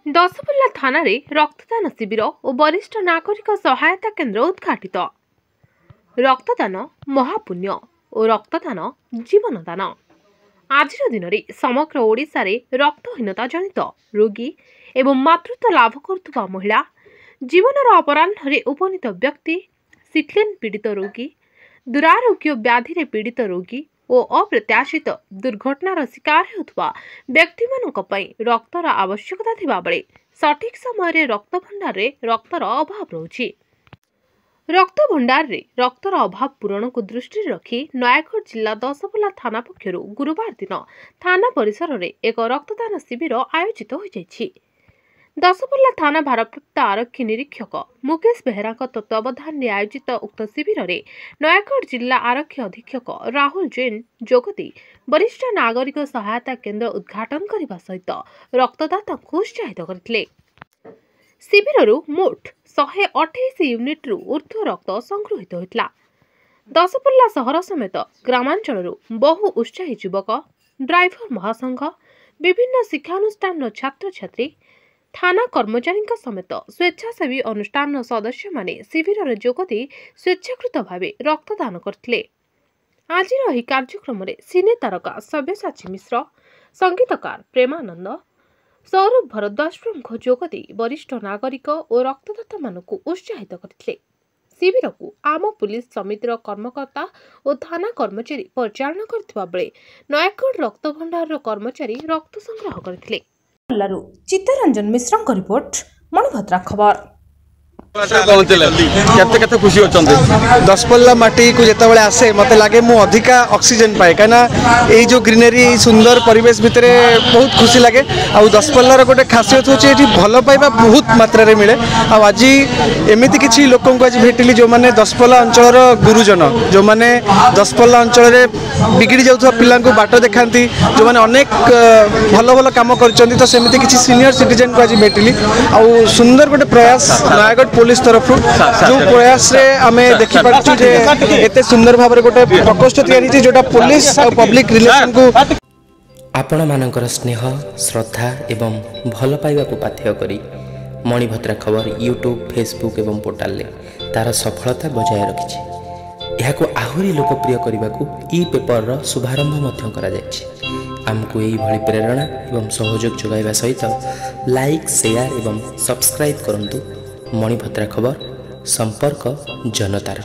दशपल्ला थाना रक्तदान शिविर और वरिष्ठ नागरिक सहायता केन्द्र उद्घाटित। रक्तदान महापुण्य और रक्तदान जीवनदान। आज दिन में समग्र ओडिशा रे रक्तहीनता जनित रोगी एवं मातृत्व लाभ करुवा महिला, जीवनर अपराह्न उपनीत व्यक्ति, सिक्लेन पीड़ित रोगी, दुरारोग्य व्याधि पीड़ित रोगी और अप्रत्याशित दुर्घटनार शिकार होता व्यक्ति रक्तर आवश्यकता थिबा बेले सठिक समय रक्त भंडार रक्तर अभाव रहुछि। रक्त भंडार रे रक्तर अभाव पूरण को दृष्टि रखी नयागढ़ जिला दशपल्ला थाना पक्षरु गुरुवार दिन थाना परिसर रे एक रक्तदान शिविर आयोजित हो जाइछि। दशपल्ला थाना भारप्राप्त आरक्षी निरीक्षक मुकेश बेहरा तत्वावधान में आयोजित उक्त शिविर में नयागढ़ जिला आरक्षी अधीक्षक राहुल जैन जोगदी वरिष्ठ नागरिक सहायता केन्द्र उद्घाटन करने सहित रक्तदाता को उत्साहित करथिले। शिविर मोट 128 यूनिट ऊर्ध्व रक्त संगृहित होता। दशपल्ला सहर समेत ग्रामांचल बहु उत्साही युवक, ड्राइवर महासंघ, विभिन्न शिक्षानुष्ठान छात्र छात्री, थाना कर्मचारी समेत स्वेच्छासेवी अनुष्ठान सदस्य माने शिविर में जोगदी स्वेच्छाकृत भाव रक्तदान करथिले। आज कार्यक्रम में सिने तारका सब्यसाची मिश्र, संगीतकार प्रेमानंद, सौरभ भरद्वाज प्रमुख जोगदी वरिष्ठ नागरिक और रक्तदाता मानक उत्साहित करथिले। शिविर को आम पुलिस समितिर कर्मकर्ता और थाना कर्मचारी परिचालन करथिबा बेले नयागढ़ रक्त भंडार कर्मचारी रक्त संग्रह करथिले। चित्तरंजन मिश्र का रिपोर्ट, मणिभद्रा खबर। केते खुशी होचंदे दशपल्ला माटी को जेतेबेले आसे मते लागे मु अधिका ऑक्सीजन पाए कना ए जो ग्रीनरी सुंदर परिवेश भितरे बहुत खुशी लागे। आ दशपल्ला रो गोटे खासियत होची एठी भलो पाइबा बहुत मात्रा रे मिले। आ आज एमिति किछि लोकन को आज भेटिली जो माने दशपल्ला अंचल रो गुरुजन, जो माने दशपल्ला अंचल रे बिगड़ी जाउथवा पिलां को बाट देखांती, जो माने अनेक भलो भलो काम करचंती। तो सेमिति किछि सीनियर सिटीजन को आज भेटिली। आ सुंदर गोटे प्रयास नयागढ़ पुलिस तरफ जो प्रयास रे आमे देखि पाछु जे एते सुंदर भाबरे गोटे प्रकोष्ठ तयारी जोटा पुलिस और पब्लिक रिलेशन को आपण मानकर स्नेह, श्रद्धा एवं भल पाइबा को पाथ्य करी मणिभद्रा खबर यूट्यूब, फेसबुक एवं पोर्टाल ले तार सफलता बजाय रखिछि। एहाको आहुरी लोकप्रिय करने को ई पेपर रो शुभारंभ मध्य करा जायछि। आमको यही भली प्रेरणा एवं सहयोग जोगाइबा सहित लाइक, शेयर एवं सब्सक्राइब करंतु। मणिभद्रा खबर, संपर्क जनतार।